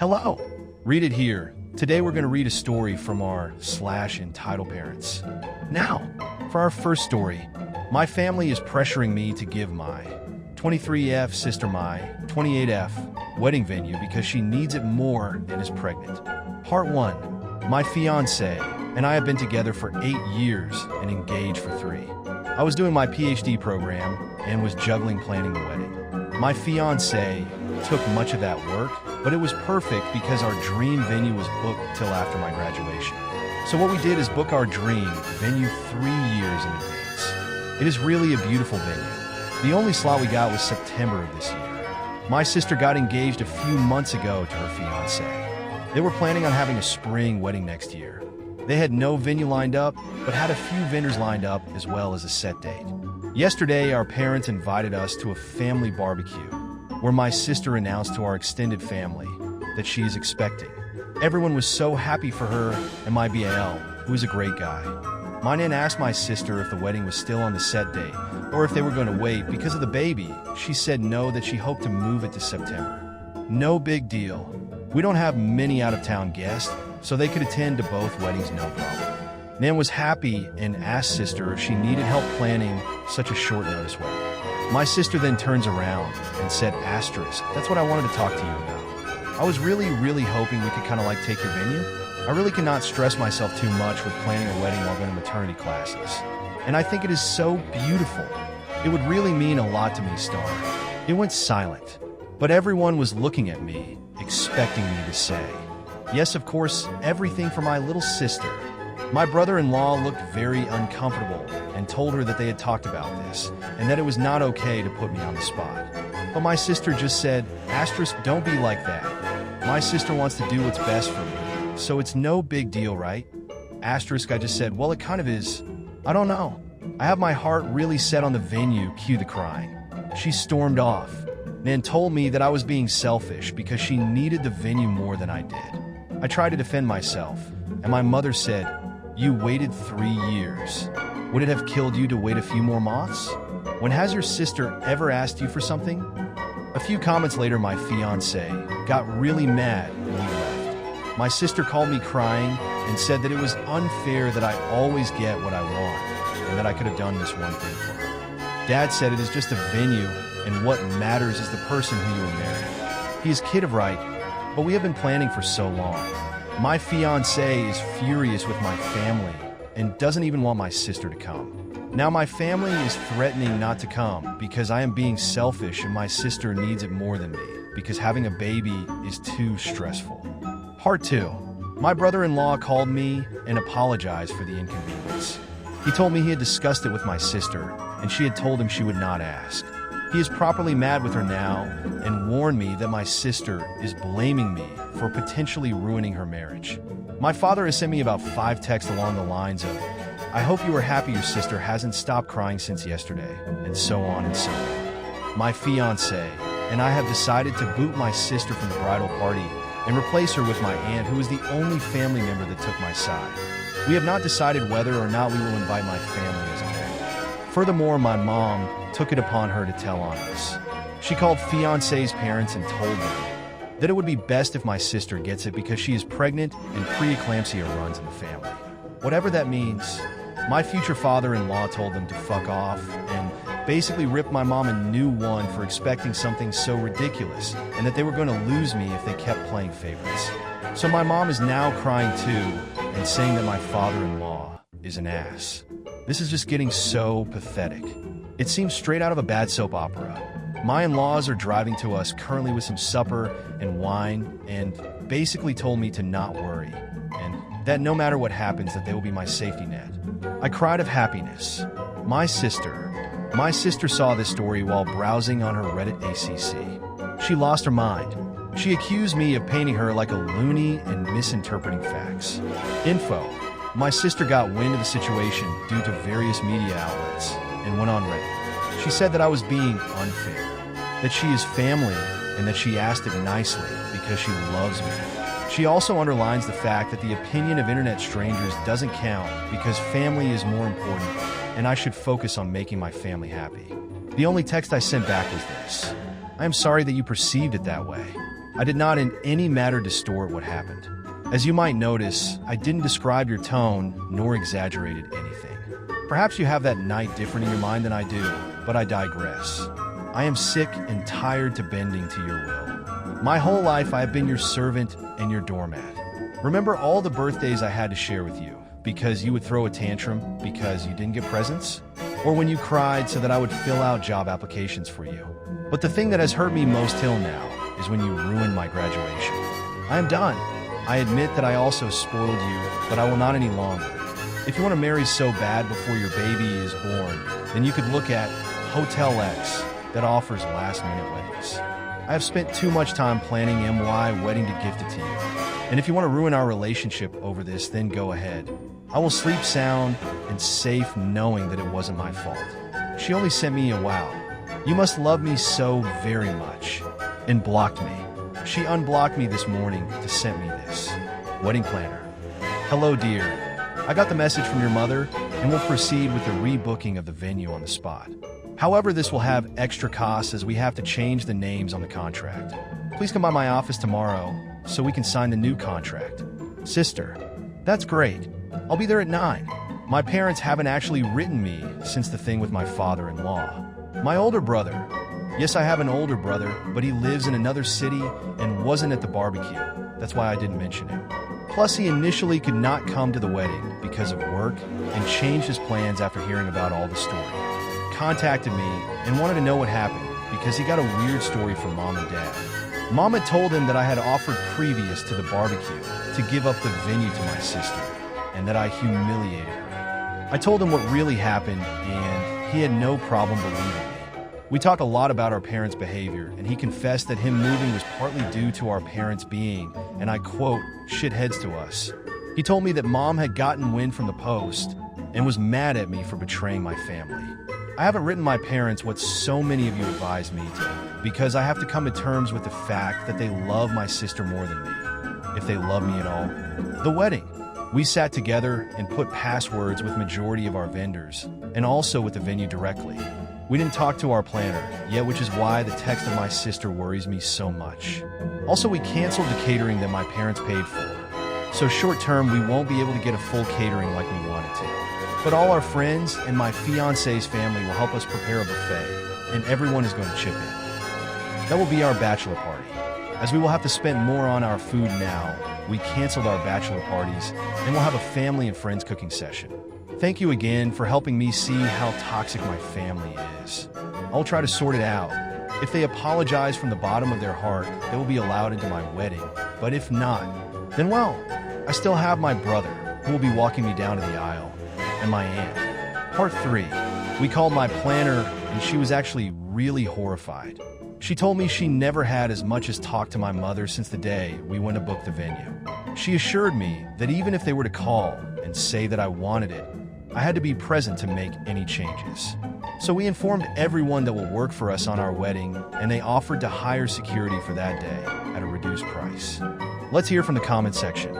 Hello! Read it here. Today we're going to read a story from our /Entitle Parents. Now, for our first story, my family is pressuring me to give my 23F sister my 28F wedding venue because she needs it more and is pregnant. Part 1. My fiancé and I have been together for 8 years and engaged for 3. I was doing my PhD program and was juggling planning the wedding. My fiancé took much of that work, but it was perfect because our dream venue was booked till after my graduation. So what we did is book our dream venue 3 years in advance. It is really a beautiful venue. The only slot we got was September of this year. My sister got engaged a few months ago to her fiancé. They were planning on having a spring wedding next year. They had no venue lined up, but had a few vendors lined up as well as a set date. Yesterday, our parents invited us to a family barbecue, where my sister announced to our extended family that she is expecting. Everyone was so happy for her and my BAL, who is a great guy. My nan asked my sister if the wedding was still on the set date, or if they were going to wait because of the baby. She said no, that she hoped to move it to September. No big deal. We don't have many out-of-town guests, so they could attend to both weddings no problem. Nan was happy and asked sister if she needed help planning such a short notice wedding. My sister then turns around and said, asterisk, that's what I wanted to talk to you about. I was really hoping we could kind of like take your venue. I really cannot stress myself too much with planning a wedding while going to maternity classes. And I think it is so beautiful. It would really mean a lot to me, Star. It went silent, but everyone was looking at me, expecting me to say, yes, of course, everything for my little sister. My brother-in-law looked very uncomfortable and told her that they had talked about this and that it was not okay to put me on the spot. But my sister just said, asterisk, don't be like that. My sister wants to do what's best for me, so it's no big deal, right? Asterisk, I just said, well, it kind of is. I don't know. I have my heart really set on the venue, cue the crying. She stormed off, and told me that I was being selfish because she needed the venue more than I did. I tried to defend myself, and my mother said, you waited 3 years. Would it have killed you to wait a few more months? When has your sister ever asked you for something? A few comments later, my fiancé got really mad and we left. My sister called me crying and said that it was unfair that I always get what I want and that I could have done this one thing for her. Dad said it is just a venue and what matters is the person who you are marrying. He is kid of right, but we have been planning for so long. My fiancé is furious with my family and doesn't even want my sister to come. Now my family is threatening not to come because I am being selfish and my sister needs it more than me because having a baby is too stressful. Part 2. My brother-in-law called me and apologized for the inconvenience. He told me he had discussed it with my sister and she had told him she would not ask. He is properly mad with her now and warned me that my sister is blaming me for potentially ruining her marriage. My father has sent me about 5 texts along the lines of, I hope you are happy your sister hasn't stopped crying since yesterday, and so on and so on. My fiancé and I have decided to boot my sister from the bridal party and replace her with my aunt, who is the only family member that took my side. We have not decided whether or not we will invite my family as a whole. Furthermore, my mom took it upon her to tell on us. She called fiancé's parents and told them that it would be best if my sister gets it because she is pregnant and preeclampsia runs in the family. Whatever that means, my future father-in-law told them to fuck off and basically ripped my mom a new one for expecting something so ridiculous and that they were going to lose me if they kept playing favorites. So my mom is now crying too and saying that my father-in-law is an ass. This is just getting so pathetic. It seems straight out of a bad soap opera. My in-laws are driving to us currently with some supper and wine and basically told me to not worry and that no matter what happens that they will be my safety net. I cried of happiness. My sister saw this story while browsing on her Reddit ACC. She lost her mind. She accused me of painting her like a loony and misinterpreting facts. Info. My sister got wind of the situation due to various media outlets and went on Reddit. She said that I was being unfair, that she is family, and that she asked it nicely because she loves me. She also underlines the fact that the opinion of internet strangers doesn't count because family is more important, and I should focus on making my family happy. The only text I sent back was this: I am sorry that you perceived it that way. I did not in any manner distort what happened. As you might notice, I didn't describe your tone nor exaggerated anything. Perhaps you have that night different in your mind than I do, but I digress. I am sick and tired to bending to your will. My whole life I have been your servant and your doormat. Remember all the birthdays I had to share with you because you would throw a tantrum because you didn't get presents? Or when you cried so that I would fill out job applications for you? But the thing that has hurt me most till now is when you ruined my graduation. I am done. I admit that I also spoiled you, but I will not any longer. If you want to marry so bad before your baby is born, then you could look at Hotel X that offers last-minute weddings. I have spent too much time planning MY wedding to gift it to you. And if you want to ruin our relationship over this, then go ahead. I will sleep sound and safe knowing that it wasn't my fault. She only sent me a wow. You must love me so very much. And blocked me. She unblocked me this morning to send me this. Wedding planner. Hello, dear. I got the message from your mother and will proceed with the rebooking of the venue on the spot. However, this will have extra costs as we have to change the names on the contract. Please come by my office tomorrow so we can sign the new contract. Sister, that's great. I'll be there at 9. My parents haven't actually written me since the thing with my father-in-law. My older brother. Yes, I have an older brother, but he lives in another city and wasn't at the barbecue. That's why I didn't mention him. Plus, he initially could not come to the wedding because of work and changed his plans after hearing about all the story. Contacted me and wanted to know what happened because he got a weird story from Mom and Dad. Mom had told him that I had offered previous to the barbecue to give up the venue to my sister and that I humiliated her. I told him what really happened and he had no problem believing me. We talked a lot about our parents' behavior, and he confessed that him moving was partly due to our parents being, and I quote, shitheads to us. He told me that Mom had gotten wind from the Post and was mad at me for betraying my family. I haven't written my parents what so many of you advised me to, because I have to come to terms with the fact that they love my sister more than me, if they love me at all. The wedding. We sat together and put passwords with majority of our vendors, and also with the venue directly. We didn't talk to our planner yet, which is why the text of my sister worries me so much. Also, we canceled the catering that my parents paid for. So short term, we won't be able to get a full catering like we wanted to. But all our friends and my fiance's family will help us prepare a buffet, and everyone is going to chip in. That will be our bachelor party. As we will have to spend more on our food now, we canceled our bachelor parties, and we'll have a family and friends cooking session. Thank you again for helping me see how toxic my family is. I'll try to sort it out. If they apologize from the bottom of their heart, they will be allowed into my wedding. But if not, then well, I still have my brother, who will be walking me down to the aisle, and my aunt. Part 3. We called my planner, and she was actually really horrified. She told me she never had as much as talked to my mother since the day we went to book the venue. She assured me that even if they were to call and say that I wanted it, I had to be present to make any changes. So we informed everyone that will work for us on our wedding, and they offered to hire security for that day at a reduced price. Let's hear from the comment section.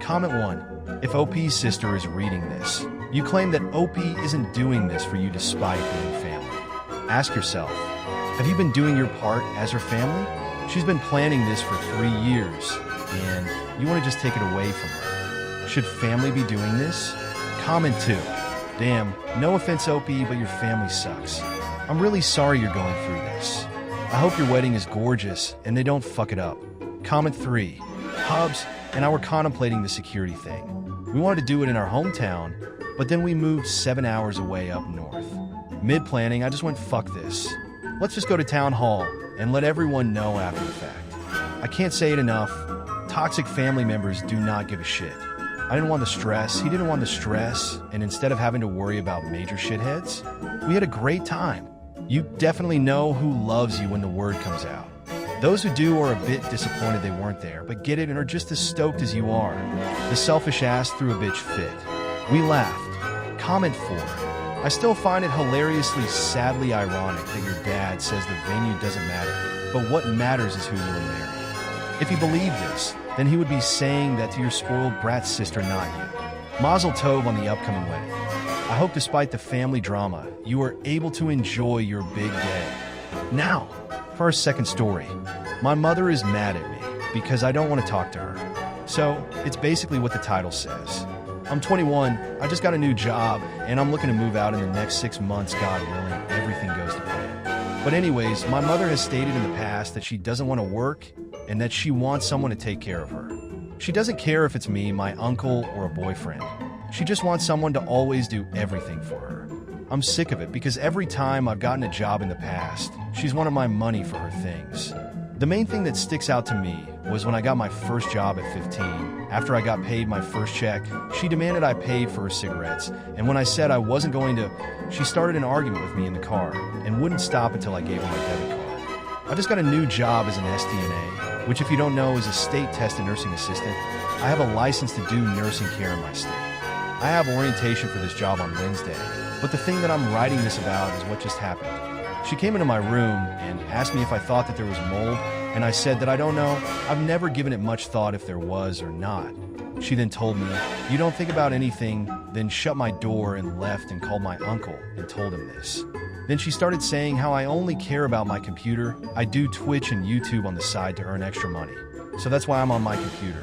Comment 1. If OP's sister is reading this, you claim that OP isn't doing this for you despite being family. Ask yourself, have you been doing your part as her family? She's been planning this for 3 years, and you want to just take it away from her. Should family be doing this? Comment 2. Damn, no offense OP, but your family sucks. I'm really sorry you're going through this. I hope your wedding is gorgeous and they don't fuck it up. Comment 3. Hubs and I were contemplating the security thing. We wanted to do it in our hometown, but then we moved 7 hours away up north. Mid-planning, I just went fuck this. Let's just go to town hall and let everyone know after the fact. I can't say it enough. Toxic family members do not give a shit. I didn't want the stress, he didn't want the stress, and instead of having to worry about major shitheads, we had a great time. You definitely know who loves you when the word comes out. Those who do are a bit disappointed they weren't there, but get it and are just as stoked as you are. The selfish ass threw a bitch fit. We laughed. Comment 4. I still find it hilariously, sadly ironic that your dad says the venue doesn't matter, but what matters is who you will marry. If he believed this, then he would be saying that to your spoiled brat sister, not you. Mazel tov on the upcoming wedding. I hope despite the family drama, you are able to enjoy your big day. Now, for our second story. My mother is mad at me. because I don't want to talk to her. So, it's basically what the title says. I'm 21, I just got a new job, and I'm looking to move out in the next 6 months, God willing, everything goes to plan. But anyways, my mother has stated in the past that she doesn't want to work and that she wants someone to take care of her. She doesn't care if it's me, my uncle, or a boyfriend. She just wants someone to always do everything for her. I'm sick of it because every time I've gotten a job in the past, she's wanted my money for her things. The main thing that sticks out to me was when I got my first job at 15. After I got paid my first check, she demanded I paid for her cigarettes, and when I said I wasn't going to, she started an argument with me in the car and wouldn't stop until I gave her my debit card. I just got a new job as an SDNA, which if you don't know is a state-tested nursing assistant. I have a license to do nursing care in my state. I have orientation for this job on Wednesday, but the thing that I'm writing this about is what just happened. She came into my room and asked me if I thought that there was mold, and I said that I don't know. I've never given it much thought if there was or not. She then told me, "You don't think about anything," then shut my door and left and called my uncle and told him this. Then she started saying how I only care about my computer. I do Twitch and YouTube on the side to earn extra money, so that's why I'm on my computer.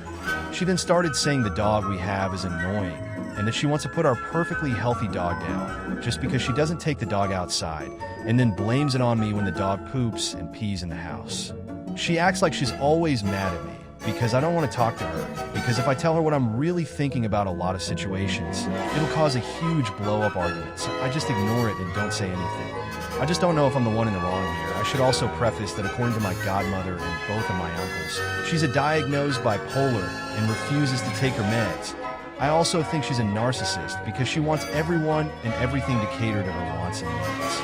She then started saying the dog we have is annoying, and that she wants to put our perfectly healthy dog down just because she doesn't take the dog outside, and then blames it on me when the dog poops and pees in the house. She acts like she's always mad at me because I don't want to talk to her, because if I tell her what I'm really thinking about a lot of situations, it'll cause a huge blow-up argument, so I just ignore it and don't say anything. I just don't know if I'm the one in the wrong here. I should also preface that according to my godmother and both of my uncles, she's a diagnosed bipolar and refuses to take her meds. I also think she's a narcissist because she wants everyone and everything to cater to her wants and needs.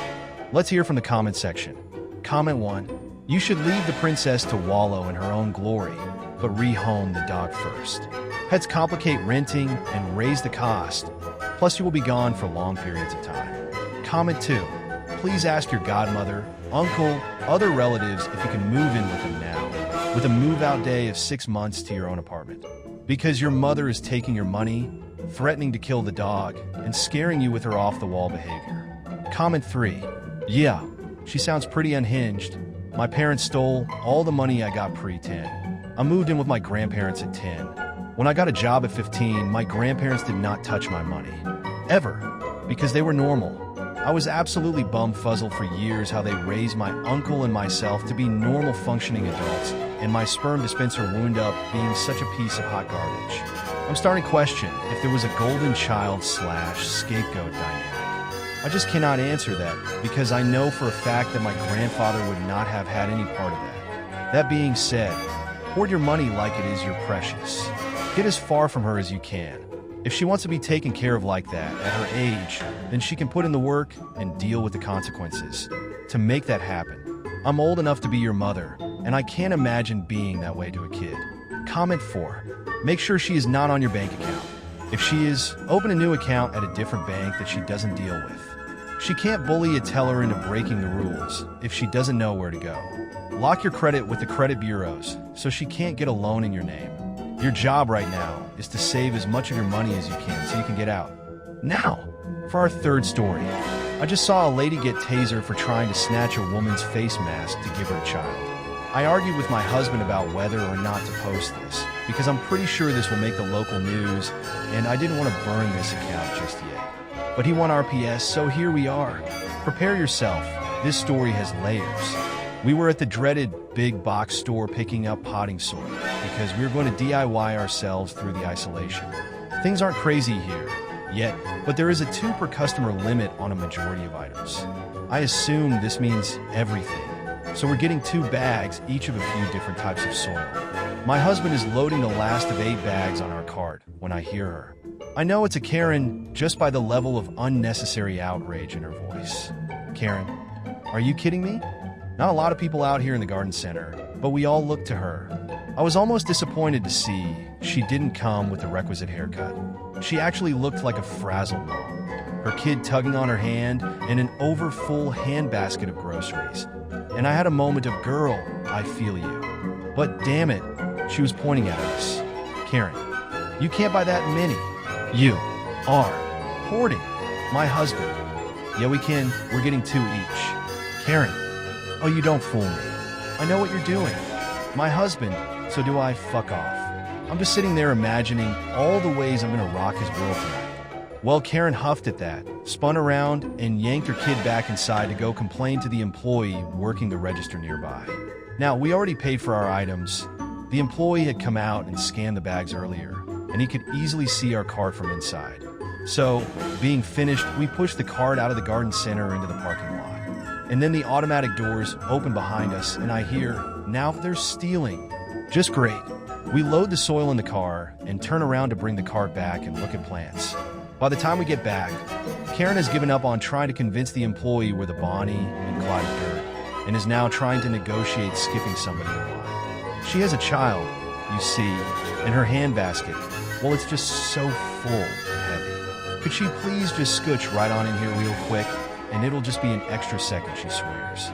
Let's hear from the comment section. Comment 1. You should leave the princess to wallow in her own glory, but rehome the dog first. Pets complicate renting and raise the cost, plus you will be gone for long periods of time. Comment 2. Please ask your godmother, uncle, other relatives if you can move in with them now, with a move-out day of 6 months to your own apartment. Because your mother is taking your money, threatening to kill the dog, and scaring you with her off-the-wall behavior. Comment 3. Yeah, she sounds pretty unhinged. My parents stole all the money I got pre-10. I moved in with my grandparents at 10. When I got a job at 15, my grandparents did not touch my money. Ever. Because they were normal. I was absolutely bumfuzzled for years how they raised my uncle and myself to be normal functioning adults, and my sperm dispenser wound up being such a piece of hot garbage. I'm starting to question if there was a golden child / scapegoat dynamic. I just cannot answer that because I know for a fact that my grandfather would not have had any part of that. That being said, hoard your money like it is your precious. Get as far from her as you can. If she wants to be taken care of like that at her age, then she can put in the work and deal with the consequences. To make that happen, I'm old enough to be your mother, and I can't imagine being that way to a kid. Comment 4. Make sure she is not on your bank account. If she is, open a new account at a different bank that she doesn't deal with. She can't bully a teller into breaking the rules if she doesn't know where to go. Lock your credit with the credit bureaus so she can't get a loan in your name. Your job right now is to save as much of your money as you can so you can get out. Now, for our third story. I just saw a lady get tasered for trying to snatch a woman's face mask to give her a child. I argued with my husband about whether or not to post this, because I'm pretty sure this will make the local news, and I didn't want to burn this account just yet. But he won RPS, so here we are. Prepare yourself. This story has layers. We were at the dreaded big box store picking up potting soil because we were going to DIY ourselves through the isolation. Things aren't crazy here yet, but there is a 2 per customer limit on a majority of items. I assume this means everything. So we're getting 2 bags, each of a few different types of soil. My husband is loading the last of 8 bags on our cart when I hear her. I know it's a Karen just by the level of unnecessary outrage in her voice. Karen, are you kidding me? Not a lot of people out here in the garden center, but we all look to her. I was almost disappointed to see she didn't come with the requisite haircut. She actually looked like a frazzled mom. Her kid tugging on her hand and an overfull handbasket of groceries. And I had a moment of, girl, I feel you. But damn it, she was pointing at us. Karen, you can't buy that many. You are hoarding. My husband. Yeah, we can. We're getting 2 each. Karen. Oh, you don't fool me. I know what you're doing. My husband. So do I fuck off. I'm just sitting there imagining all the ways I'm gonna rock his world tonight. Well, Karen huffed at that, spun around, and yanked her kid back inside to go complain to the employee working the register nearby. Now, we already paid for our items. The employee had come out and scanned the bags earlier, and he could easily see our cart from inside. So, being finished, we pushed the cart out of the garden center into the parking lot. And then the automatic doors open behind us, and I hear, now they're stealing. Just great. We load the soil in the car and turn around to bring the cart back and look at plants. By the time we get back, Karen has given up on trying to convince the employee where the Bonnie and Clyde of dirt, and is now trying to negotiate skipping somebody in line. She has a child, you see, in her handbasket. Well, it's just so full and heavy. Could she please just scooch right on in here real quick, and it'll just be an extra second, she swears.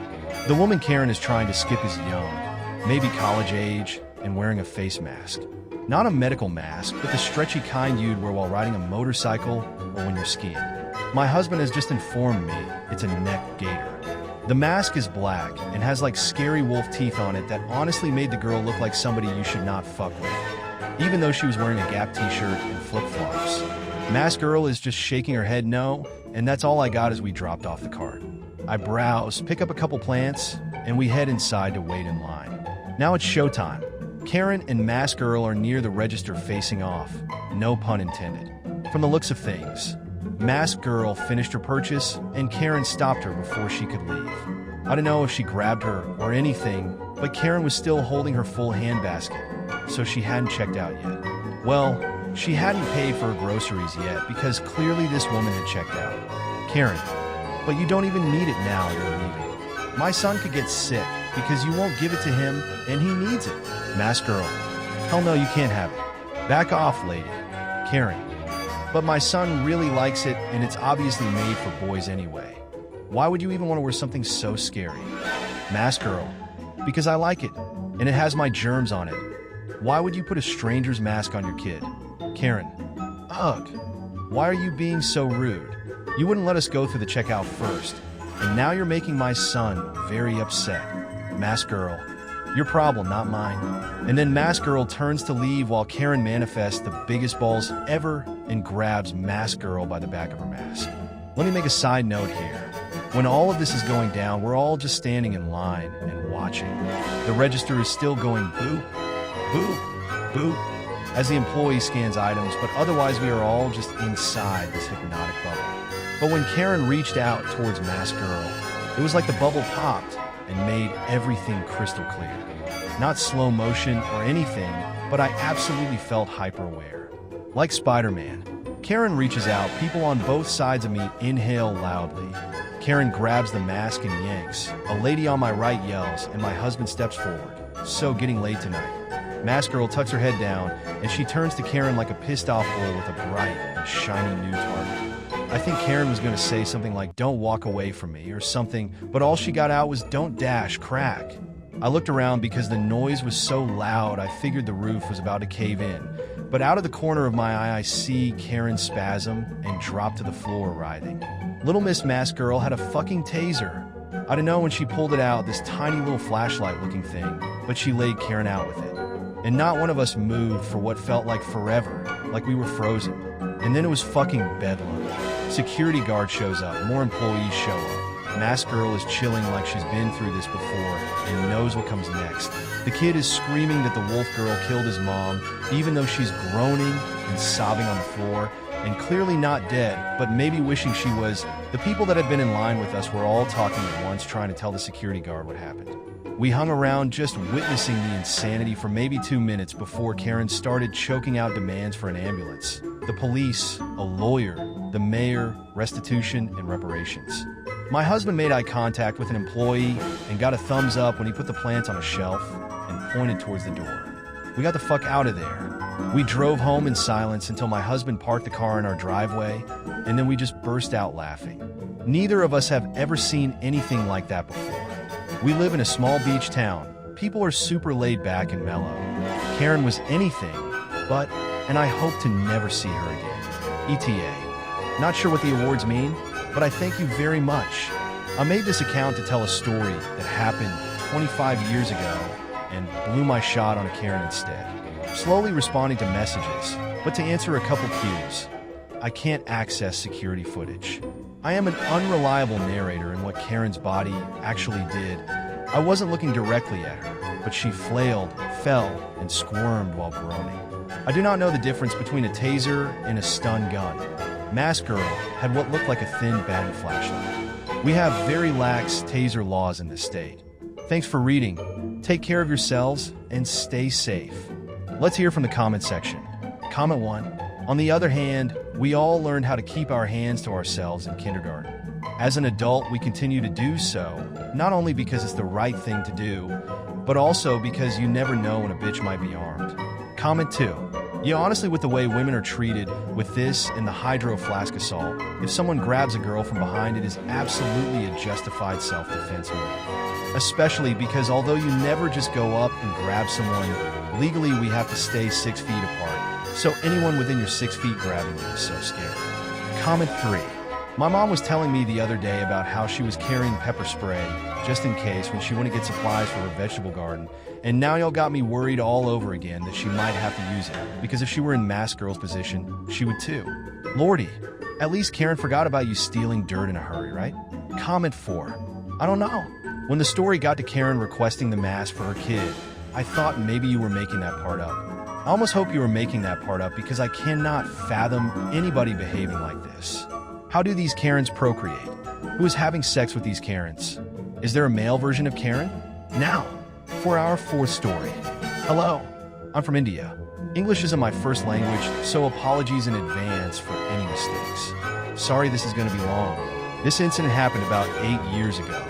The woman Karen is trying to skip is young, maybe college age, and wearing a face mask. Not a medical mask, but the stretchy kind you'd wear while riding a motorcycle or when you're skiing. My husband has just informed me it's a neck gaiter. The mask is black and has like scary wolf teeth on it that honestly made the girl look like somebody you should not fuck with, even though she was wearing a Gap t-shirt and flip-flops. Mask girl is just shaking her head no, and that's all I got as we dropped off the cart. I browse, pick up a couple plants, and we head inside to wait in line. Now it's showtime. Karen and Mask Girl are near the register facing off. No pun intended. From the looks of things, Mask Girl finished her purchase, and Karen stopped her before she could leave. I don't know if she grabbed her or anything, but Karen was still holding her full handbasket, so she hadn't checked out yet. Well, she hadn't paid for her groceries yet because clearly this woman had checked out. Karen, but you don't even need it now, you're leaving. My son could get sick because you won't give it to him, and he needs it. Mask Girl, hell no, you can't have it. Back off, lady. Karen, but my son really likes it, and it's obviously made for boys anyway. Why would you even want to wear something so scary? Mask Girl, because I like it, and it has my germs on it. Why would you put a stranger's mask on your kid? Karen, ugh. Why are you being so rude? You wouldn't let us go through the checkout first, and now you're making my son very upset. Mask Girl, your problem, not mine. And then Mask Girl turns to leave while Karen manifests the biggest balls ever and grabs Mask Girl by the back of her mask. Let me make a side note here. When all of this is going down, we're all just standing in line and watching. The register is still going boop, boop, boop, as the employee scans items, but otherwise we are all just inside this hypnotic bubble. But when Karen reached out towards Mask Girl, it was like the bubble popped and made everything crystal clear. Not slow motion or anything, but I absolutely felt hyper-aware. Like Spider-Man, Karen reaches out, people on both sides of me inhale loudly. Karen grabs the mask and yanks. A lady on my right yells, and my husband steps forward. So getting late tonight. Mask Girl tucks her head down, and she turns to Karen like a pissed-off bull with a bright and shiny new target. I think Karen was going to say something like, "Don't walk away from me," or something, but all she got out was, "Don't dash, crack." I looked around because the noise was so loud I figured the roof was about to cave in, but out of the corner of my eye I see Karen spasm and drop to the floor writhing. Little Miss Mask Girl had a fucking taser. I don't know when she pulled it out, this tiny little flashlight looking thing, but she laid Karen out with it. And not one of us moved for what felt like forever, like we were frozen. And then it was fucking bedlam. Security guard shows up, more employees show up. Mask Girl is chilling like she's been through this before and knows what comes next. The kid is screaming that the wolf girl killed his mom, even though she's groaning and sobbing on the floor, and clearly not dead, but maybe wishing she was. The people that had been in line with us were all talking at once, trying to tell the security guard what happened. We hung around just witnessing the insanity for maybe 2 minutes before Karen started choking out demands for an ambulance, the police, a lawyer, the mayor, restitution, and reparations. My husband made eye contact with an employee and got a thumbs up when he put the plants on a shelf and pointed towards the door. We got the fuck out of there. We drove home in silence until my husband parked the car in our driveway, and then we just burst out laughing. Neither of us have ever seen anything like that before. We live in a small beach town. People are super laid back and mellow. Karen was anything but, and I hope to never see her again. ETA. Not sure what the awards mean, but I thank you very much. I made this account to tell a story that happened 25 years ago, and blew my shot on a Karen instead, slowly responding to messages, but to answer a couple cues. I can't access security footage. I am an unreliable narrator in what Karen's body actually did. I wasn't looking directly at her, but she flailed, fell, and squirmed while groaning. I do not know the difference between a taser and a stun gun. Masked Girl had what looked like a thin battery flashlight. We have very lax taser laws in this state. Thanks for reading. Take care of yourselves and stay safe. Let's hear from the comment section. Comment 1. On the other hand, we all learned how to keep our hands to ourselves in kindergarten. As an adult, we continue to do so, not only because it's the right thing to do, but also because you never know when a bitch might be armed. Comment 2. Yeah, honestly, with the way women are treated with this and the hydro flask assault, if someone grabs a girl from behind, it is absolutely a justified self-defense move. Especially because although you never just go up and grab someone, legally we have to stay 6 feet apart. So anyone within your 6 feet grabbing you is so scary. Comment 3. My mom was telling me the other day about how she was carrying pepper spray just in case when she went to get supplies for her vegetable garden, and now y'all got me worried all over again that she might have to use it, because if she were in Masked Girl's position, she would too. Lordy, at least Karen forgot about you stealing dirt in a hurry, right? Comment 4. I don't know. When the story got to Karen requesting the mask for her kid, I thought maybe you were making that part up. I almost hope you were making that part up because I cannot fathom anybody behaving like this. How do these Karens procreate? Who is having sex with these Karens? Is there a male version of Karen? Now, for our 4th story. Hello, I'm from India. English isn't my first language, so apologies in advance for any mistakes. Sorry this is going to be long. This incident happened about 8 years ago.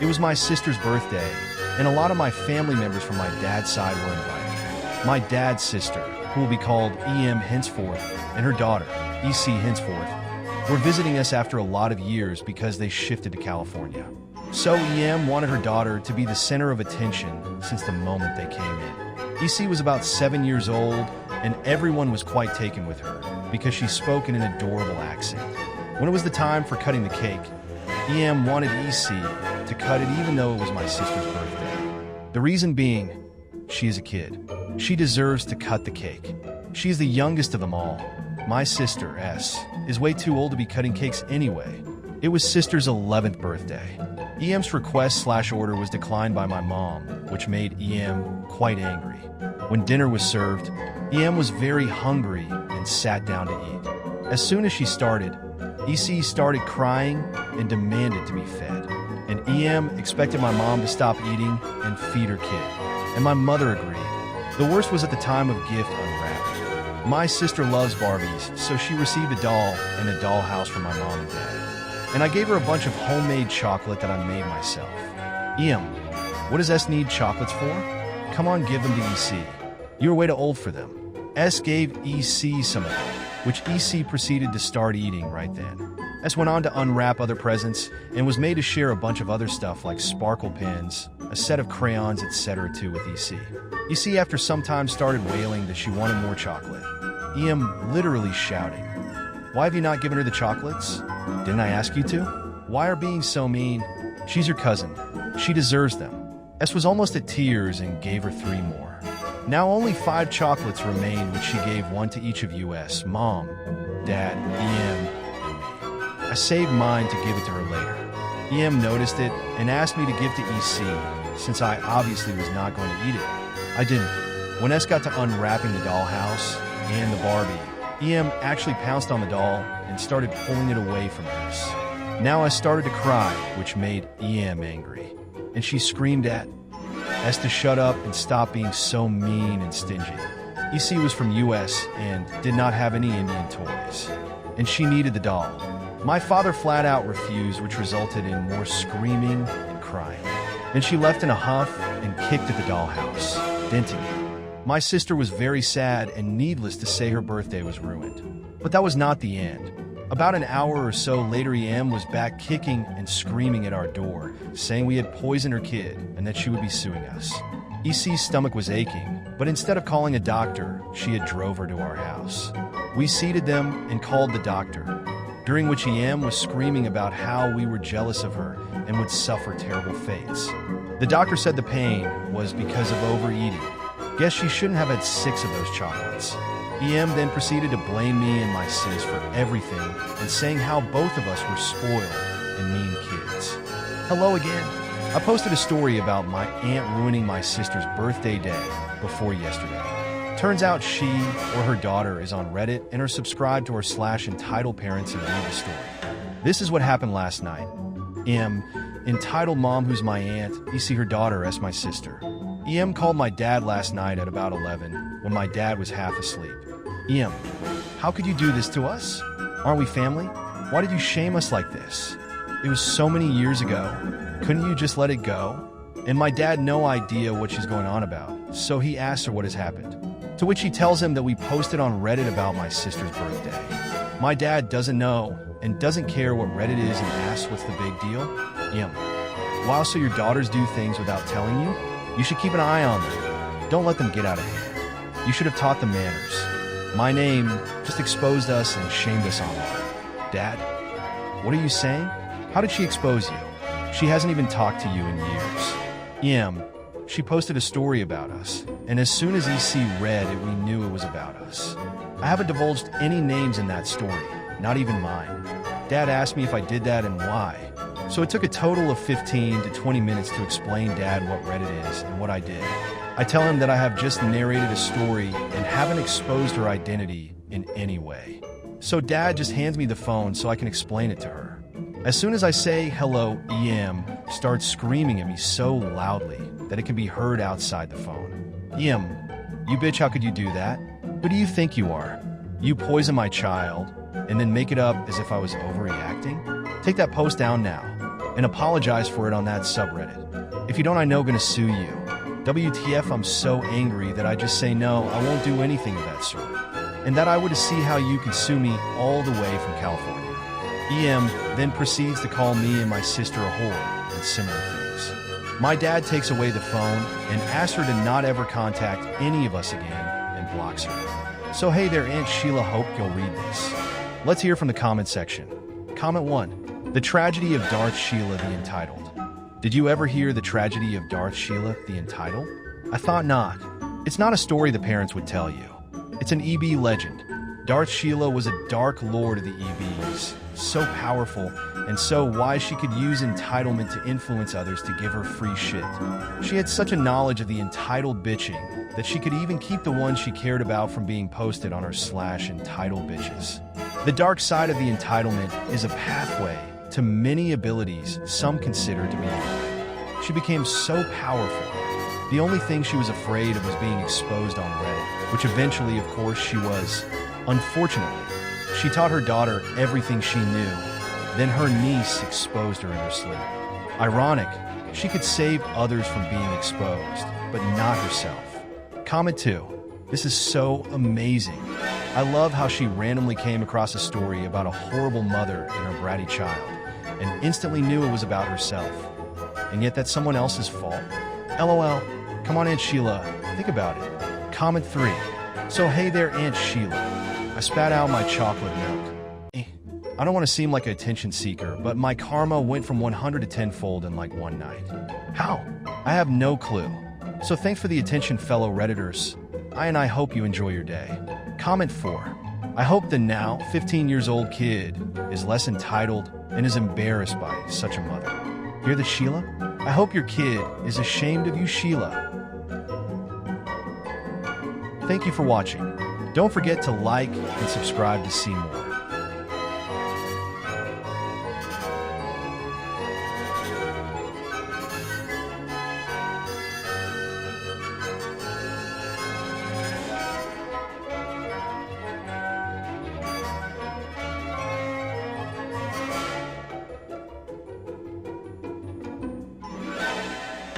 It was my sister's birthday, and a lot of my family members from my dad's side were invited. My dad's sister, who will be called EM henceforth, and her daughter, EC henceforth, were visiting us after a lot of years because they shifted to California. So EM wanted her daughter to be the center of attention since the moment they came in. EC was about 7 years old, and everyone was quite taken with her because she spoke in an adorable accent. When it was the time for cutting the cake, EM wanted EC to cut it even though it was my sister's birthday. The reason being, she is a kid. She deserves to cut the cake. She is the youngest of them all. My sister, S, is way too old to be cutting cakes anyway. It was sister's 11th birthday. EM's request/order was declined by my mom, which made EM quite angry. When dinner was served, EM was very hungry and sat down to eat. As soon as she started, EC started crying and demanded to be fed. And EM expected my mom to stop eating and feed her kid. And my mother agreed. The worst was at the time of gift unwrapping. My sister loves Barbies, so she received a doll and a dollhouse from my mom and dad. And I gave her a bunch of homemade chocolate that I made myself. EM, what does S need chocolates for? Come on, give them to EC. You're way too old for them. S gave EC some of them, which EC proceeded to start eating right then. S went on to unwrap other presents and was made to share a bunch of other stuff like sparkle pens, a set of crayons, etc. too with EC. EC after some time started wailing that she wanted more chocolate. EM literally shouting, "Why have you not given her the chocolates? Didn't I ask you to? Why are being so mean? She's your cousin. She deserves them." S was almost at tears and gave her 3 more. Now only 5 chocolates remained, which she gave 1 to each of US, Mom, Dad, EM, and me. I saved mine to give it to her later. EM noticed it and asked me to give to EC, since I obviously was not going to eat it. I didn't. When S got to unwrapping the dollhouse and the Barbie, EM actually pounced on the doll and started pulling it away from us. Now I started to cry, which made EM angry, and she screamed at S to shut up and stop being so mean and stingy. EC was from US and did not have any Indian toys, and she needed the doll. My father flat out refused, which resulted in more screaming and crying. Then she left in a huff and kicked at the dollhouse, denting it. My sister was very sad, and needless to say, her birthday was ruined. But that was not the end. About an hour or so later, EM was back kicking and screaming at our door, saying we had poisoned her kid and that she would be suing us. EC's stomach was aching, but instead of calling a doctor, she had drove her to our house. We seated them and called the doctor, during which EM was screaming about how we were jealous of her and would suffer terrible fates. The doctor said the pain was because of overeating. Guess she shouldn't have had 6 of those chocolates. EM then proceeded to blame me and my sis for everything and saying how both of us were spoiled and mean kids. Hello again. I posted a story about my aunt ruining my sister's birthday day before yesterday. Turns out she or her daughter is on Reddit and are subscribed to our /Entitled Parents and read the story. This is what happened last night. Entitled Mom, who's my aunt, you see her daughter as my sister. EM called my dad last night at about 11 when my dad was half asleep. EM, how could you do this to us? Aren't we family? Why did you shame us like this? It was so many years ago. Couldn't you just let it go? And my dad no idea what she's going on about, so he asks her what has happened. To which he tells him that we posted on Reddit about my sister's birthday. My dad doesn't know and doesn't care what Reddit is and asks what's the big deal. Why so your daughters do things without telling you? You should keep an eye on them. Don't let them get out of hand. You should have taught them manners. My name just exposed us and shamed us online. Dad, what are you saying? How did she expose you? She hasn't even talked to you in years. She posted a story about us, and as soon as EC read it, we knew it was about us. I haven't divulged any names in that story, not even mine. Dad asked me if I did that and why. So it took a total of 15 to 20 minutes to explain Dad what Reddit is and what I did. I tell him that I have just narrated a story and haven't exposed her identity in any way. So Dad just hands me the phone so I can explain it to her. As soon as I say hello, EM starts screaming at me so loudly that it can be heard outside the phone. EM, you bitch, how could you do that? Who do you think you are? You poison my child and then make it up as if I was overreacting? Take that post down now and apologize for it on that subreddit. If you don't, I know I'm gonna sue you. WTF, I'm so angry that I just say no, I won't do anything of that sort. And that I would see how you can sue me all the way from California. EM then proceeds to call me and my sister a whore and similar things. My dad takes away the phone and asks her to not ever contact any of us again and blocks her. So hey there, Aunt Sheila, hope you'll read this. Let's hear from the comment section. Comment 1. The Tragedy of Darth Sheila the Entitled. Did you ever hear the tragedy of Darth Sheila the Entitled? I thought not. It's not a story the parents would tell you. It's an EB legend. Darth Sheila was a dark lord of the EBs, so powerful and so wise she could use entitlement to influence others to give her free shit. She had such a knowledge of the entitled bitching that she could even keep the ones she cared about from being posted on her /Entitled Bitches. The dark side of the entitlement is a pathway to many abilities some consider to be evil. She became so powerful. The only thing she was afraid of was being exposed on Reddit, which eventually, of course, she was. Unfortunately, she taught her daughter everything she knew, then her niece exposed her in her sleep. Ironic, she could save others from being exposed, but not herself. Comment 2. This is so amazing. I love how she randomly came across a story about a horrible mother and her bratty child, and instantly knew it was about herself. And yet that's someone else's fault. LOL. Come on, Aunt Sheila, think about it. Comment 3. So hey there, Aunt Sheila. I spat out my chocolate milk. I don't want to seem like an attention seeker, but my karma went from 100 to 10-fold in like one night. How? I have no clue. So thanks for the attention, fellow Redditors. I hope you enjoy your day. Comment 4. I hope the now 15-years-old kid is less entitled and is embarrassed by such a mother. Hear that, Sheila? I hope your kid is ashamed of you, Sheila. Thank you for watching. Don't forget to like and subscribe to see more.